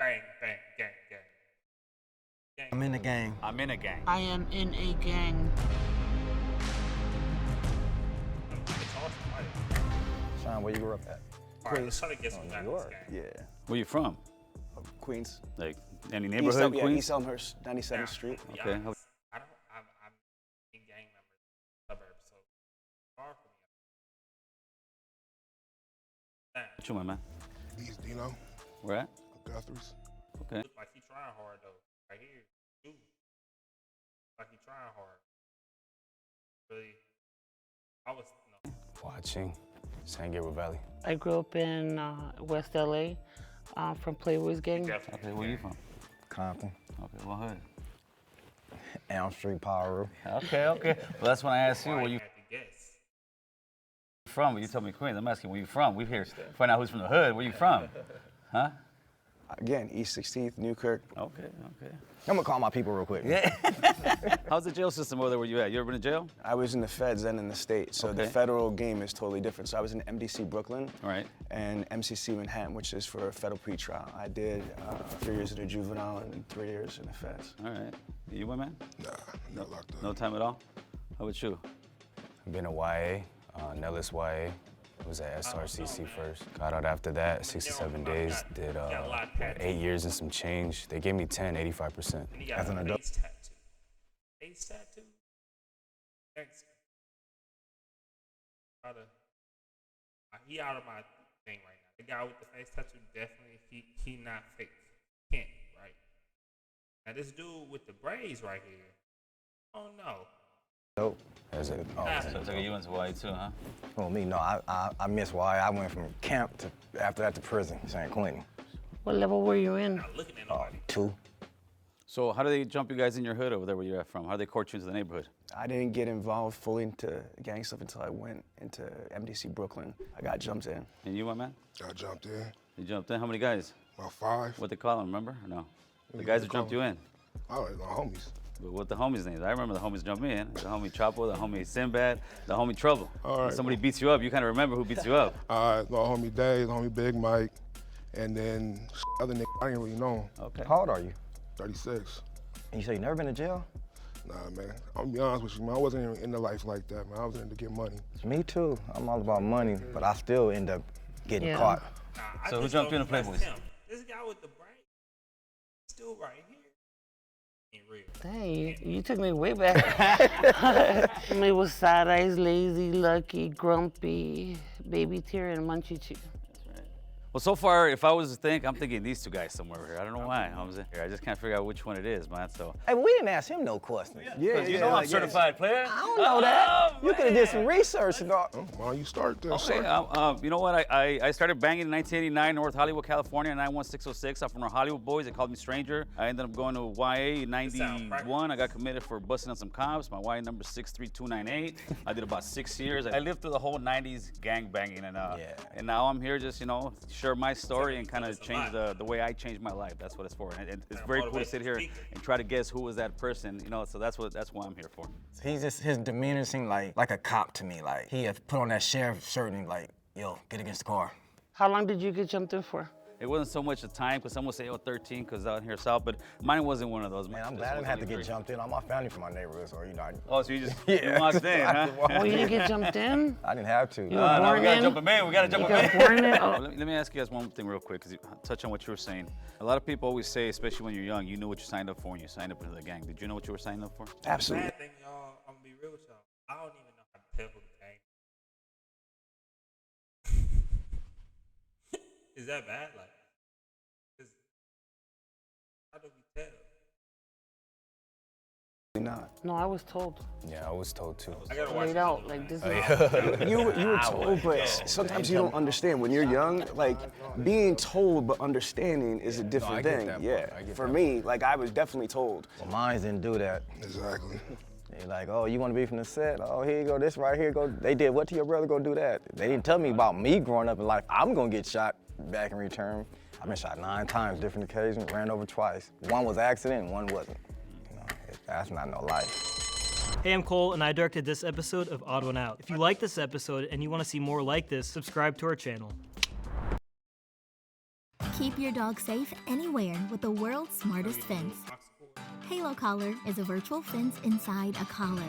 Bang, bang, gang, gang. Gang. I'm in the gang. I'm in a gang. I am in a gang. It's awesome. Sean, where you grew up at? All right, let's try to get some back in this gang. Yeah. Where you from? Queens. Like any neighborhood in Queens? East Elmhurst, 97th Street. To be Okay. honest, I'm in gang members suburbs, so far from me. What you want, man? He's Dino, Where at? Guthrie's. Okay. Look like he trying hard though. Right here, dude. Like he trying hard. Really, I was no. Watching San Gabriel Valley. I grew up in West LA from Playboy's gang. Definitely. Okay, where you from? Compton. Okay, what hood? Elm Street, Power Room. Okay, okay. Well, that's when I asked you Why where you had to guess. from, but you told me Queens. I'm asking where you from. We're here to find out who's from the hood. Where you from? Huh? Again, East 16th, Newkirk. Okay, okay. I'm gonna call my people real quick. Yeah. How's the jail system over there where you at? You ever been to jail? I was in the feds and in the state, so the Okay. federal game is totally different. So I was in MDC Brooklyn All right. and MCC Manhattan, which is for a federal pretrial. I did 3 years in the juvenile and 3 years in the feds. All right. You went, man? Nah, not locked up. No time at all? How about you? I've been a YA, Nellis YA. Was at SRCC first. Got out after that, 67 days. Did 8 years and some change. They gave me 10, 85%. And he got As an a adult. face tattoo. Face tattoo? Thanks. He out of my thing right now. The guy with the face tattoo, definitely, he not fake. Can't, right? Now this dude with the braids right here, oh no. Nope. As a, So it's like you went to YA too, huh? Oh, me, no, I missed why. I went from camp to, after that to prison, San Quentin. What level were you in? Not looking at nobody. 2. So how do they jump you guys in your hood over there where you're at from? How do they court you into the neighborhood? I didn't get involved fully into gang stuff until I went into MDC Brooklyn. I got jumped in. And you, my man? I jumped in. You jumped in? How many guys? About 5. What they call them, remember? Or no? The Yeah, guys they who jumped call you in. I don't know, homies. But what the homies' names? I remember the homies jumped me in. The homie Chapo, the homie Sinbad, the homie Trouble. All When right. somebody beats you up, you kind of remember who beats you up. My homie Dave, homie Big Mike, and then other nigga I didn't really know. Okay. How old are you? 36. And you say you never been to jail? Nah, man. I'm gonna be honest with you, man. I wasn't even into life like that, man. I was in to get money. Me too. I'm all about money, but I still end up getting Yeah. caught. Nah, I So who just jumped you in know the that's Playboys? him. This guy with the brain, still right here. Ain't real. Dang, you took me way back. Me was Side Eyes, Lazy, Lucky, Grumpy, Baby Tear, and Munchie Chew. Well, so far, if I was to think, I'm thinking these two guys somewhere here. I don't know why. I just can't figure out which one it is, man. So. Hey, we didn't ask him no questions. Yeah, You know I'm certified player. I don't know that. You could have did some research, dog. Oh, why don't you start there, Okay, sir? you know what? I started banging in 1989, North Hollywood, California, 91606. I'm from the Hollywood Boys. They called me Stranger. I ended up going to YA in 91. I got committed for busting on some cops. My YA number 63298. I did about 6 years. I lived through the whole 90s gang banging, and now I'm here just, share my story and kind of change the way I changed my life. That's what it's for. And it's very cool to sit here and try to guess who was that person, so that's why I'm here for. He's just, his demeanor seemed like a cop to me. Like, he had put on that sheriff shirt and like, yo, get against the car. How long did you get jumped in for? It wasn't so much the time, because some would say, 13, because out here south, but mine wasn't one of those. Man, I'm glad I didn't have to get jumped in. All my family from my neighborhood, so, Oh, so you just you walked in, huh? Oh, you didn't get jumped in? I didn't have to. You were No, we born gotta in? jump him in. We gotta jump You him got in. born in? Oh. Let me ask you guys one thing real quick, because you touch on what you were saying. A lot of people always say, especially when you're young, you knew what you signed up for when you signed up into the gang. Did you know what you were signing up for? Absolutely. Bad thing, y'all, I'm gonna be real with y'all. I don't even know how to tell who the gang. Is that bad? Like, 'cause how do we tell? Not. No, I was told. Yeah, I was told too. I gotta watch Laid this out, shit, like man. this is. You were told, but sometimes you don't understand. When you're young, like, being told but understanding is a different I get thing. that part. Yeah. I get For that me, like, I was definitely told. Well, mine didn't do that. Exactly. They like, oh, you want to be from the set? Oh, here you go, this right here, go. They did what to your brother, go do that. They didn't tell me about me growing up in life. I'm gonna get shot back in return. I've been shot 9 times, different occasions, ran over twice. One was accident, and one wasn't. That's not no life. Hey, I'm Cole, and I directed this episode of Odd One Out. If you like this episode and you want to see more like this, subscribe to our channel. Keep Keep your dog safe anywhere with the world's smartest fence. Halo Collar is a virtual fence inside a collar.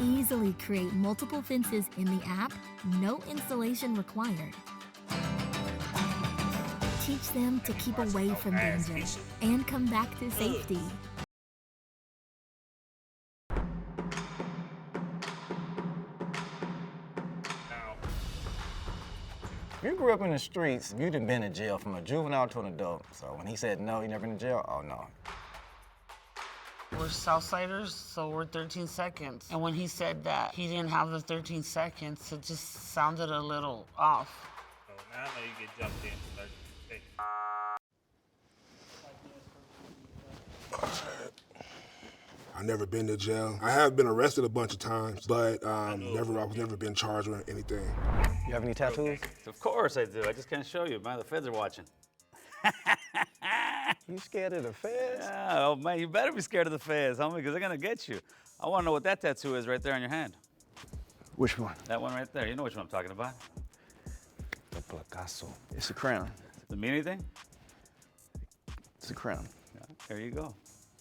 Easily create multiple fences in the app, no installation required. Teach them to keep away from danger and come back to safety. If you grew up in the streets, you done been in jail from a juvenile to an adult. So when he said no, he never been in jail, oh no. We're Southsiders, so we're 13 seconds. And when he said that he didn't have the 13 seconds, it just sounded a little off. So now I know you get jumped in for 13 seconds. I never been to jail. I have been arrested a bunch of times, but I've never been charged with anything. You have any tattoos? Of course I do. I just can't show you, man. The feds are watching. You scared of the feds? Yeah, oh man, you better be scared of the feds, homie, because they're gonna get you. I want to know what that tattoo is right there on your hand. Which one? That one right there. You know which one I'm talking about. The Picasso. It's a crown. Does it mean anything? It's a crown. Yeah, there you go.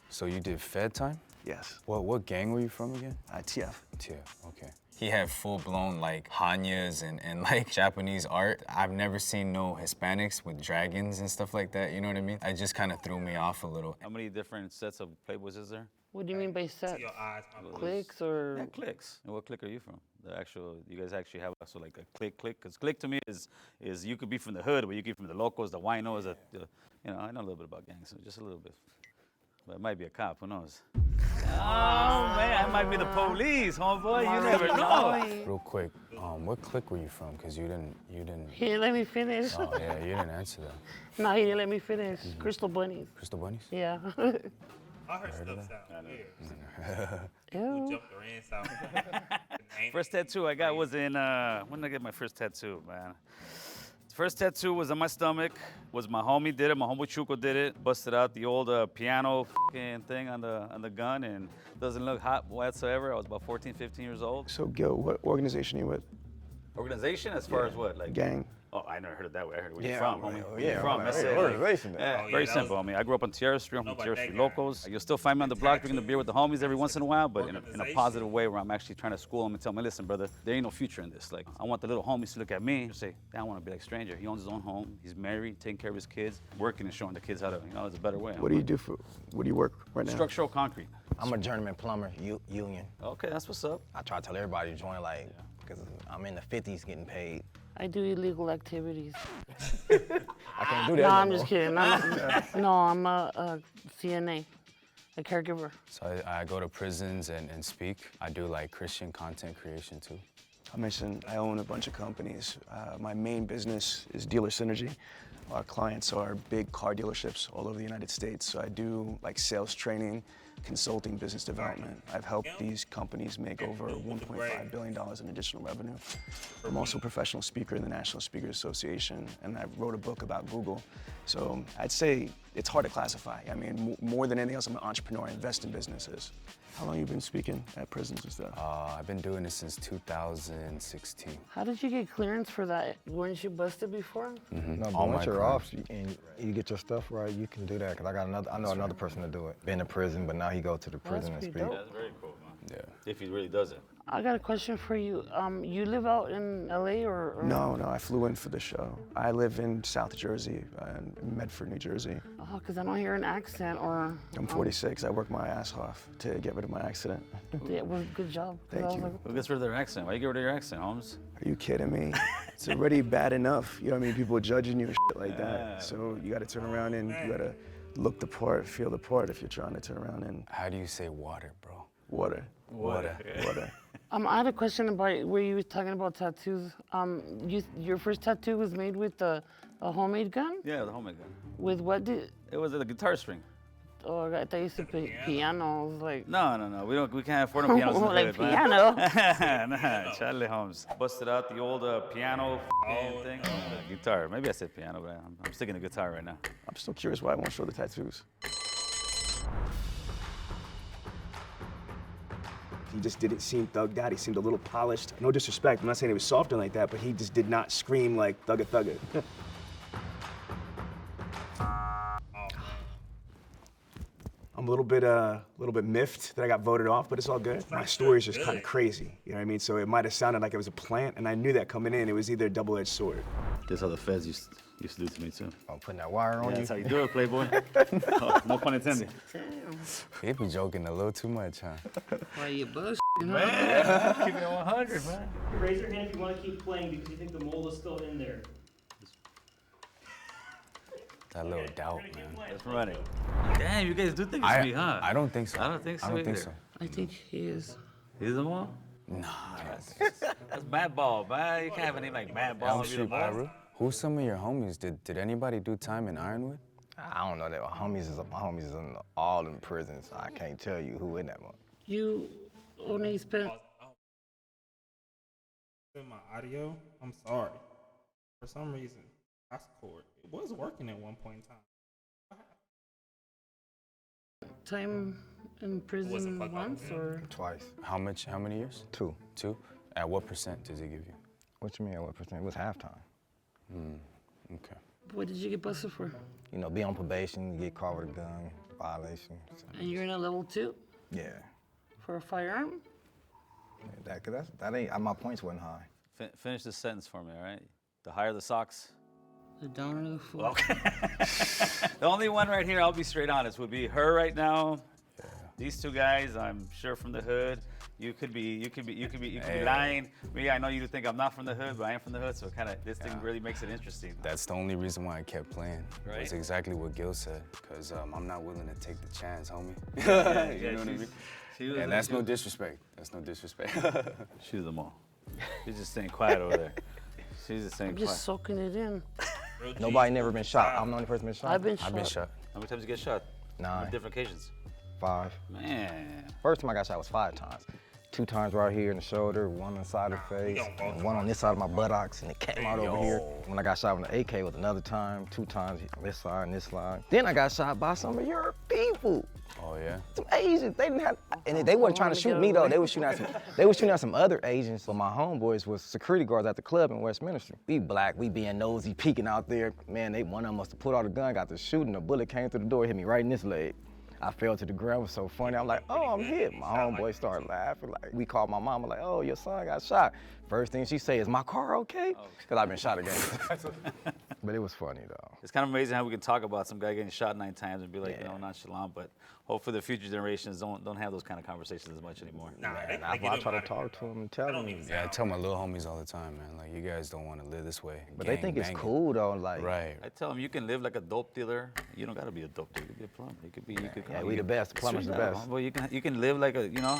So you did Fed time? Yes. What gang were you from again? TF. TF, okay. He had full-blown like Hanyas and like Japanese art. I've never seen no Hispanics with dragons and stuff like that, you know what I mean? It just kind of threw me off a little. How many different sets of Playboys is there? What do you mean by set? Your eyes, my Clicks or? Yeah, clicks. And what clique are you from? The actual, you guys actually have also like a clique? Because clique to me is you could be from the hood, but you could be from the locals, the winos, you know, I know a little bit about gangs, so just a little bit. But it might be a cop, who knows? Oh man, I might be the police, homeboy. You never know. Real quick, what clique were you from? Because you didn't. He didn't let me finish. Oh yeah, you didn't answer that. No, he didn't let me finish. Crystal Bunnies. Crystal Bunnies? Yeah. I heard stuff sound weird. Who Ew. jumped the ends out? First tattoo I got was in, when did I get my first tattoo, man? First tattoo was on my stomach, was my homie did it, my homie Chuco did it. Busted out the old piano thing on the gun and doesn't look hot whatsoever. I was about 14, 15 years old. So Gil, what organization are you with? Organization as far as what? Like Gang. Oh, I never heard it that way. I heard it where Yeah, you from, right. homie. Oh, Where yeah, you from? right. That's Yeah, it. organization, man. Yeah, Oh, yeah, very that simple, was- homie. I grew up on Tierra Street. I'm from Nobody Tierra that Street guy. locals. You'll still find me on the block drinking the beer with the homies every once in a while, but in a positive way where I'm actually trying to school them and tell them, listen, brother, there ain't no future in this. Like, I want the little homies to look at me and say, I want to be like Stranger. He owns his own home. He's married, taking care of his kids, working and showing the kids how to, there's a better way. What do you work right now? Structural concrete. I'm a journeyman plumber, union. Okay, that's what's up. I try to tell everybody to join, like, because I'm in the 50s getting paid. I do illegal activities. I can't do that. No, no I'm more. just kidding. No, I'm a CNA, a caregiver. So I go to prisons and speak. I do like Christian content creation too. I mentioned I own a bunch of companies. My main business is Dealer Synergy. Our clients are big car dealerships all over the United States. So I do like sales training, consulting, business development. I've helped these companies make over $1.5 billion in additional revenue. I'm also a professional speaker in the National Speakers Association, and I wrote a book about Google. So I'd say it's hard to classify. I mean, more than anything else, I'm an entrepreneur. I invest in businesses. How long have you been speaking at prisons and stuff? I've been doing this since 2016. How did you get clearance for that? Weren't you busted before? No, but All once my you're crimes. off and you get your stuff right, you can do that. Cause I know another person to do it. Been in prison, but now he go to the prison and pretty speak. dope. That's very cool, man. Yeah. If he really does it. I got a question for you. You live out in LA or? No, I flew in for the show. I live in South Jersey, in Medford, New Jersey. Oh, because I don't hear an accent or. I'm 46. I work my ass off to get rid of my accident. Yeah, well, good job. 'Cause Thank I was you. like, Who gets rid of their accent? Why you get rid of your accent, Holmes? Are you kidding me? It's already bad enough. You know what I mean? People judging you and shit like that. So you got to turn around and you got to look the part, feel the part if you're trying to turn around and How do you say water, bro? water. Water. Water. I had a question about where you were talking about tattoos. Your first tattoo was made with a homemade gun? Yeah, the homemade gun. With what did? It was a guitar string. Oh, I thought you said piano. I was like, No. We can't afford no pianos in the like hood, man. piano. Nah, Charlie Holmes. Busted out the old piano thing. Guitar. Maybe I said piano, but I'm sticking to guitar right now. I'm still curious why I won't show the tattoos. He just didn't seem thugged out. He seemed a little polished. No disrespect, I'm not saying he was soft or like that, but he just did not scream like thugga thugga. I'm a little bit miffed that I got voted off, but it's all good. My story is just kind of crazy. You know what I mean? So it might have sounded like it was a plant, and I knew that coming in, it was either a double-edged sword. That's how the feds used to do to me too. I'm putting that wire on you. That's how you do it, Playboy. Oh, no pun intended. He be joking a little too much, huh? Why you bullshit? Man, keep it 100, man. Raise your hand if you want to keep playing because you think the mole is still in there. That little doubt, man. Let's run it. Damn, you guys do think it's me, huh? I don't think so. I don't think so I don't think either. so. I think he is. He's the mole? Nah. That's Mad Ball, man. You can't have a name like Mad Ball. Elm and be the Street mole. Pyro. Who's some of your homies? Did anybody do time in Ironwood? I don't know that. My homies is in all in prisons. I can't tell you who in that one. You only spent. In my audio, I'm sorry. For some reason, Passport, it was working at one point in time. Time in prison once or Twice. How many years? 2. 2? At what percent does it give you? What you mean? What percent? It was halftime. Okay. what did you get busted for? You know, be on probation, you get caught with a gun, violation. And you're in a level 2 Yeah. for a firearm? That ain't, my points wasn't high. Finish this sentence for me, all right? The higher the socks. The downer the fool. Okay. The only one right here, I'll be straight honest, would be her right now. Yeah. These two guys, I'm sure from the hood. You could be lying. Me, I know you think I'm not from the hood, but I am from the hood, so kind of this thing really makes it interesting. That's the only reason why I kept playing. Right. That's exactly what Gil said, because I'm not willing to take the chance, homie. Yeah, you know what I mean? And that's no disrespect. That's no disrespect. She's the mall. She's just staying quiet over there. She's just staying I'm quiet. just soaking it in. Nobody never been shot. I'm the only person been shot. I've been I've been shot. How many times you get shot? 9. On different occasions. 5. Man. First time I got shot was 5 times. 2 times right here in the shoulder, 1 on the side of the face, and 1 on this side of my buttocks, and it came out over here. When I got shot with an AK was another time, 2 times on this side and this side. Then I got shot by some of your people. Oh yeah. Some Asians, they didn't have, and they wasn't trying to shoot me though. They was shooting at some other Asians. So my homeboys was security guards at the club in Westminster. We black, we being nosy, peeking out there. Man, one of them must have pulled out a gun, got to shooting. A bullet came through the door, hit me right in this leg. I fell to the ground. It was so funny. I'm like, oh, I'm hit. My homeboy started laughing. Like, we called my mama, like, oh, your son got shot. First thing she say is, my car okay? Because I've been shot again. But it was funny, though. It's kind of amazing how we can talk about some guy getting shot 9 times and be like, you know, nonchalant, but hopefully the future generations don't have those kind of conversations as much anymore. I try to talk to them and tell them. Yeah, I tell my little homies all the time, man. Like, you guys don't want to live this way. But they think it's cool, though. Like, right. I tell them you can live like a dope dealer. You don't got to be a dope dealer. You can be a plumber. You could be. Yeah, we the best. Plumbers the best. Well, you can live like a, you know.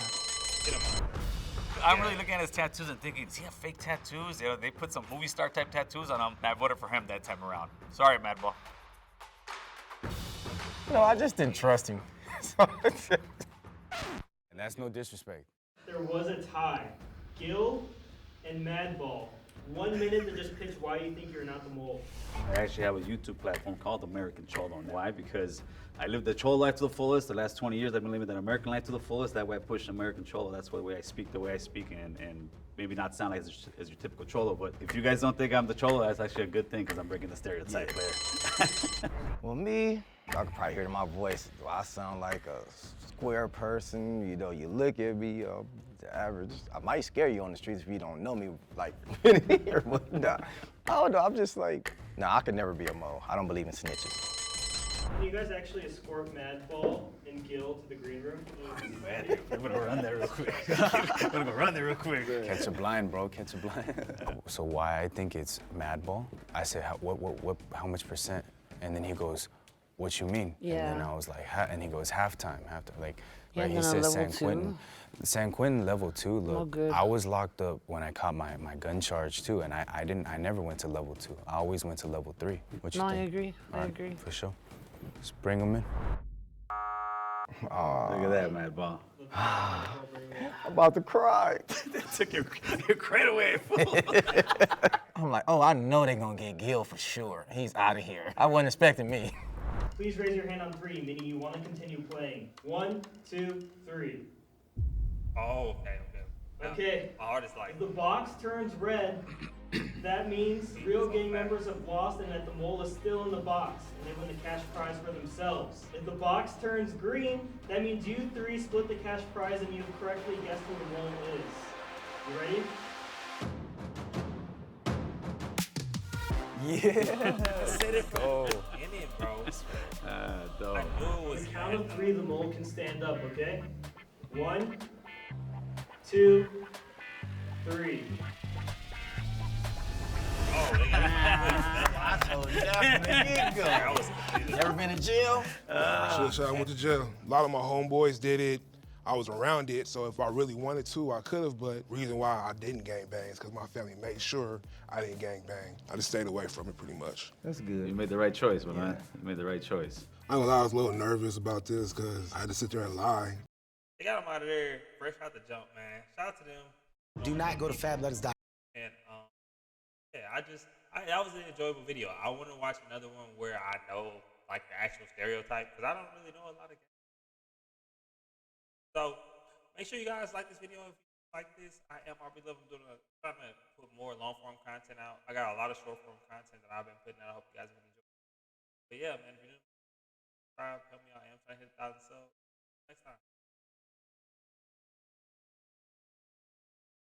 I'm really looking at his tattoos and thinking, does he have fake tattoos? You know, they put some movie star type tattoos on him. I voted for him that time around. Sorry, Madball. No, I just didn't trust him. And that's no disrespect. There was a tie. Gil and Madball. 1 minute to just pitch why you think you're not the mole. I actually have a YouTube platform called American Cholo. Why? Because I lived the Cholo life to the fullest. The last 20 years, I've been living that American life to the fullest. That way I push American Cholo. That's the way I speak, and maybe not sound like as your typical Cholo, but if you guys don't think I'm the Cholo, that's actually a good thing because I'm breaking the stereotype there. Well, me, y'all can probably hear it in my voice. Do I sound like a square person? You know, you look at me, the average. I might scare you on the streets if you don't know me, like, here, but nah. I don't know, I'm just like, I could never be a mo. I don't believe in snitches. Can you guys actually escort Madball and Gil to the green room? Man, I'm gonna run there real quick. Catch a blind, bro. Catch a blind. So why I think it's Madball? I said, how much percent? And then he goes, what you mean? Yeah. And then I was like, and he goes, halftime. Like, Yeah, right? He then said on San level 2. Quentin. San Quentin level 2. Look, good. I was locked up when I caught my gun charge too, and I never went to level 2. I always went to level 3. What you No, think? I agree. All I right, agree. For sure. Just bring him in. Look at that, Madball. I'm about to cry. Took your crate away, fool. I'm like, oh, I know they're gonna get Gil for sure. He's out of here. I wasn't expecting me. Please raise your hand on 3, meaning you want to continue playing. 1, 2, 3. Oh, okay. Okay. My heart is like. If the box turns red, that means real gang members have lost and that the mole is still in the box, and they win the cash prize for themselves. If the box turns green, that means you three split the cash prize and you've correctly guessed who the mole is. You ready? Yeah. Said it from the beginning, bro. Dog. I knew it was On the count of three, the mole can stand up, okay? 1, 2, 3. Oh, they got I told you that from the get-go. You ever been in jail? I went to jail. A lot of my homeboys did it. I was around it, so if I really wanted to, I could have, but reason why I didn't gang bang is because my family made sure I didn't gang bang. I just stayed away from it pretty much. That's good. You made the right choice, man. You made the right choice. I ain't gonna lie, I was a little nervous about this because I had to sit there and lie. They got them out of there fresh out the jump, man. Shout out to them. Do not go to FabLetters.com. And yeah, that was an enjoyable video. I want to watch another one where I know like the actual stereotype because I don't really know a lot of games. So make sure you guys like this video. If you like this, I am RB Love. I'm trying to put more long form content out. I got a lot of short form content that I've been putting out. I hope you guys have been enjoying. But yeah, man, if you're new, subscribe, help me out. I am trying to hit 1,000 subs. Next time.